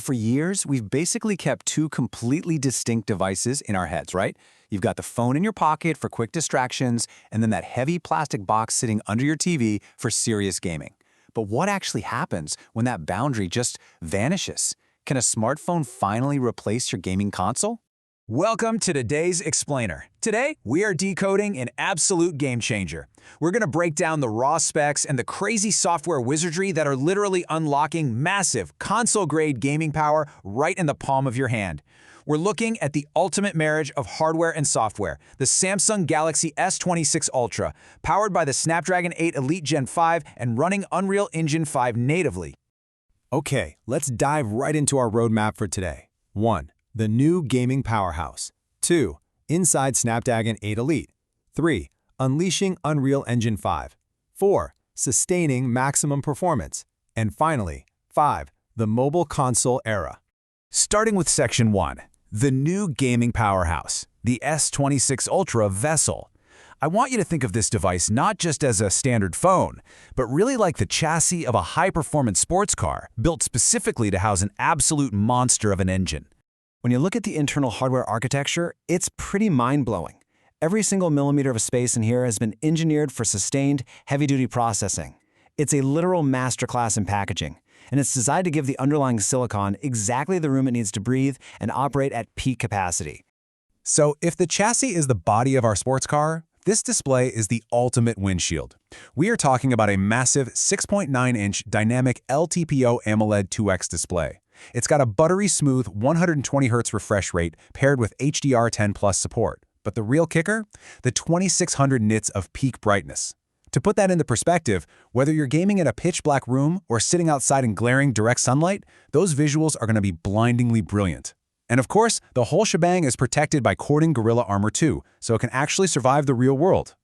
For years, we've basically kept two completely distinct devices in our heads, right? You've got the phone in your pocket for quick distractions, and then that heavy plastic box sitting under your TV for serious gaming. But what actually happens when that boundary just vanishes? Can a smartphone finally replace your gaming console? Welcome to today's Explainer. Today, we are decoding an absolute game changer. We're going to break down the raw specs and the crazy software wizardry that are literally unlocking massive console-grade gaming power right in the palm of your hand. We're looking at the ultimate marriage of hardware and software, the Samsung Galaxy S26 Ultra, powered by the Snapdragon 8 Elite Gen 5 and running Unreal Engine 5 natively. Okay, let's dive right into our roadmap for today. 1. The new gaming powerhouse. 2. Inside Snapdragon 8 Elite. 3. Unleashing Unreal Engine 5. 4. Sustaining maximum performance. And finally, 5. The mobile console era. Starting with Section 1, the new gaming powerhouse, the S26 Ultra Vessel. I want you to think of this device not just as a standard phone, but really like the chassis of a high-performance sports car built specifically to house an absolute monster of an engine. When you look at the internal hardware architecture, it's pretty mind-blowing. Every single millimeter of space in here has been engineered for sustained, heavy-duty processing. It's a literal masterclass in packaging, and it's designed to give the underlying silicon exactly the room it needs to breathe and operate at peak capacity. So if the chassis is the body of our sports car, this display is the ultimate windshield. We are talking about a massive 6.9-inch dynamic LTPO AMOLED 2X display. It's got a buttery smooth 120Hz refresh rate paired with HDR10 Plus support. But the real kicker? The 2600 nits of peak brightness. To put that into perspective, whether you're gaming in a pitch-black room or sitting outside in glaring direct sunlight, those visuals are going to be blindingly brilliant. And of course, the whole shebang is protected by Corning Gorilla Armor 2, so it can actually survive the real world.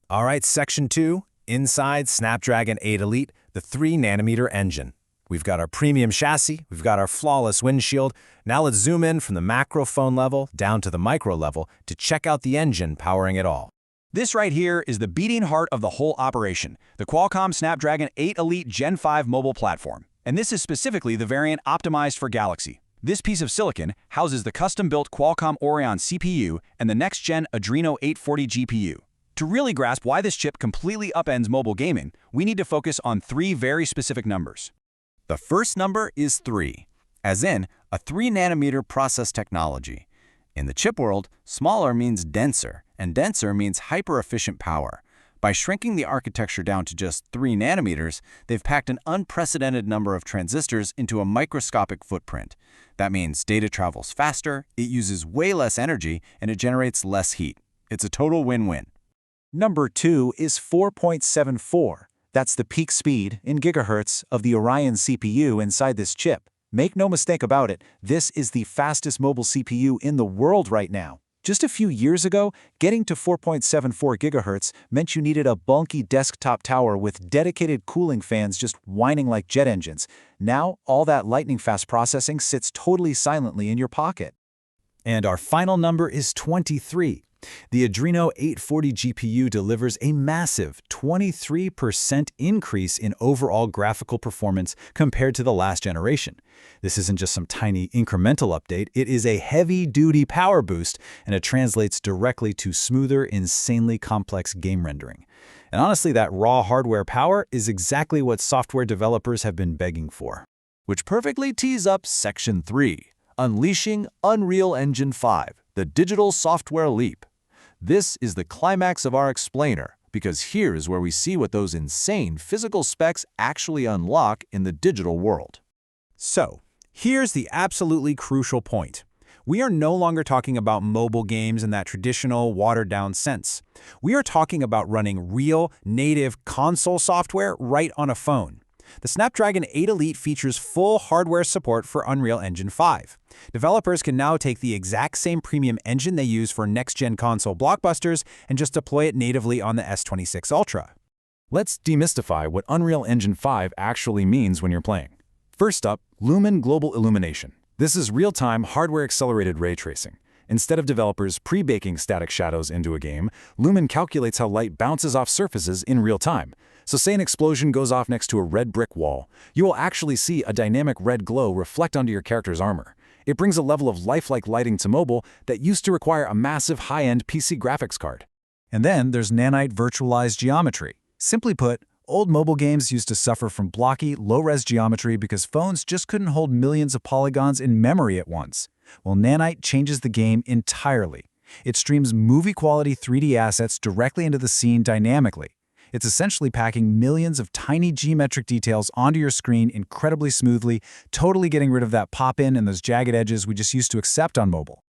All right, Section 2, inside Snapdragon 8 Elite, the 3nm engine. We've got our premium chassis, we've got our flawless windshield. Now let's zoom in from the macro phone level down to the micro level to check out the engine powering it all. This right here is the beating heart of the whole operation, the Qualcomm Snapdragon 8 Elite Gen 5 mobile platform. And this is specifically the variant optimized for Galaxy. This piece of silicon houses the custom-built Qualcomm Oryon CPU and the next-gen Adreno 840 GPU. To really grasp why this chip completely upends mobile gaming, we need to focus on three very specific numbers. The first number is 3, as in a 3nm process technology. In the chip world, smaller means denser, and denser means hyper-efficient power. By shrinking the architecture down to just 3 nanometers, they've packed an unprecedented number of transistors into a microscopic footprint. That means data travels faster, it uses way less energy, and it generates less heat. It's a total win-win. Number 2 is 4.74. That's the peak speed, in gigahertz, of the Oryon CPU inside this chip. Make no mistake about it, this is the fastest mobile CPU in the world right now. Just a few years ago, getting to 4.74 gigahertz meant you needed a bulky desktop tower with dedicated cooling fans just whining like jet engines. Now, all that lightning-fast processing sits totally silently in your pocket. And our final number is 23. The Adreno 840 GPU delivers a massive 23% increase in overall graphical performance compared to the last generation. This isn't just some tiny incremental update, it is a heavy-duty power boost, and it translates directly to smoother, insanely complex game rendering. And honestly, that raw hardware power is exactly what software developers have been begging for. Which perfectly tees up Section 3, Unleashing Unreal Engine 5, the digital software leap. This is the climax of our explainer, because here's where we see what those insane physical specs actually unlock in the digital world. So, here's the absolutely crucial point. We are no longer talking about mobile games in that traditional, watered-down sense. We are talking about running real, native console software right on a phone. The Snapdragon 8 Elite features full hardware support for Unreal Engine 5. Developers can now take the exact same premium engine they use for next-gen console blockbusters and just deploy it natively on the S26 Ultra. Let's demystify what Unreal Engine 5 actually means when you're playing. First up, Lumen Global Illumination. This is real-time, hardware-accelerated ray tracing. Instead of developers pre-baking static shadows into a game, Lumen calculates how light bounces off surfaces in real time. So say an explosion goes off next to a red brick wall, you will actually see a dynamic red glow reflect onto your character's armor. It brings a level of lifelike lighting to mobile that used to require a massive high-end PC graphics card. And then there's nanite virtualized geometry. Simply put, old mobile games used to suffer from blocky, low-res geometry because phones just couldn't hold millions of polygons in memory at once. Well, nanite changes the game entirely. It streams movie-quality 3D assets directly into the scene dynamically. It's essentially packing millions of tiny geometric details onto your screen incredibly smoothly, totally getting rid of that pop-in and those jagged edges we just used to accept on mobile.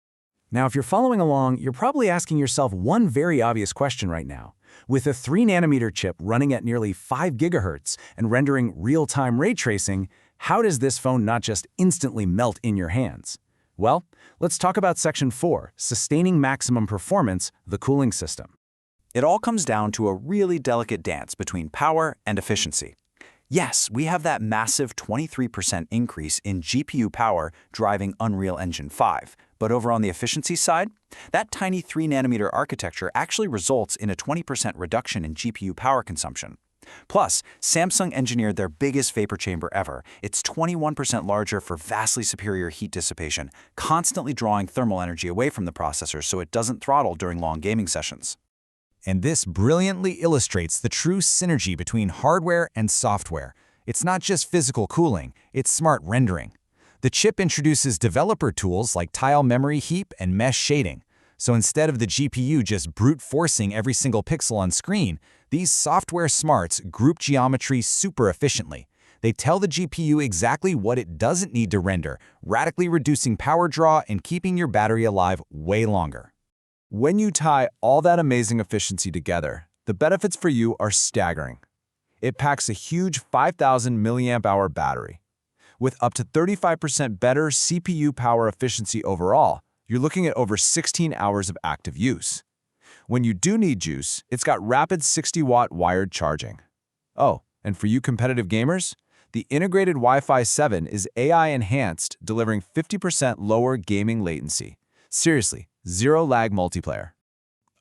Now, if you're following along, you're probably asking yourself one very obvious question right now. With a 3nm chip running at nearly 5 GHz and rendering real-time ray tracing, how does this phone not just instantly melt in your hands? Well, let's talk about Section 4, Sustaining Maximum Performance, the cooling system. It all comes down to a really delicate dance between power and efficiency. Yes, we have that massive 23% increase in GPU power driving Unreal Engine 5, but over on the efficiency side, that tiny 3nm architecture actually results in a 20% reduction in GPU power consumption. Plus, Samsung engineered their biggest vapor chamber ever. It's 21% larger for vastly superior heat dissipation, constantly drawing thermal energy away from the processor so it doesn't throttle during long gaming sessions. And this brilliantly illustrates the true synergy between hardware and software. It's not just physical cooling, it's smart rendering. The chip introduces developer tools like tile memory heap and mesh shading. So instead of the GPU just brute forcing every single pixel on screen, these software smarts group geometry super efficiently. They tell the GPU exactly what it doesn't need to render, radically reducing power draw and keeping your battery alive way longer. When you tie all that amazing efficiency together, the benefits for you are staggering. It packs a huge 5,000 mAh battery. With up to 35% better CPU power efficiency overall, you're looking at over 16 hours of active use. When you do need juice, it's got rapid 60-watt wired charging. Oh, and for you competitive gamers, the integrated Wi-Fi 7 is AI-enhanced, delivering 50% lower gaming latency. Seriously, zero-lag multiplayer.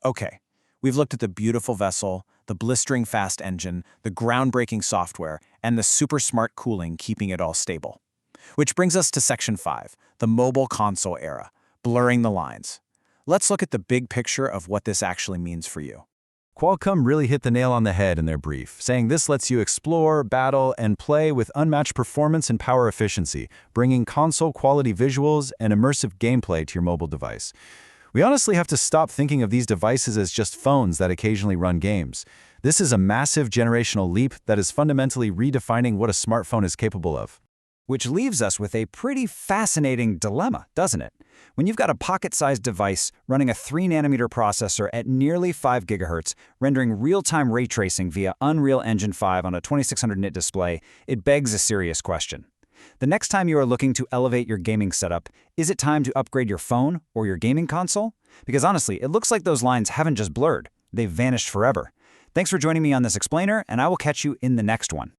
Okay, we've looked at the beautiful vessel, the blistering fast engine, the groundbreaking software, and the super smart cooling keeping it all stable. Which brings us to Section 5, the mobile console era, blurring the lines. Let's look at the big picture of what this actually means for you. Qualcomm really hit the nail on the head in their brief, saying this lets you explore, battle, and play with unmatched performance and power efficiency, bringing console-quality visuals and immersive gameplay to your mobile device. We honestly have to stop thinking of these devices as just phones that occasionally run games. This is a massive generational leap that is fundamentally redefining what a smartphone is capable of. Which leaves us with a pretty fascinating dilemma, doesn't it? When you've got a pocket-sized device running a 3nm processor at nearly 5 GHz, rendering real-time ray tracing via Unreal Engine 5 on a 2600 nit display, it begs a serious question. The next time you are looking to elevate your gaming setup, is it time to upgrade your phone or your gaming console? Because honestly, it looks like those lines haven't just blurred, they've vanished forever. Thanks for joining me on this explainer, and I will catch you in the next one.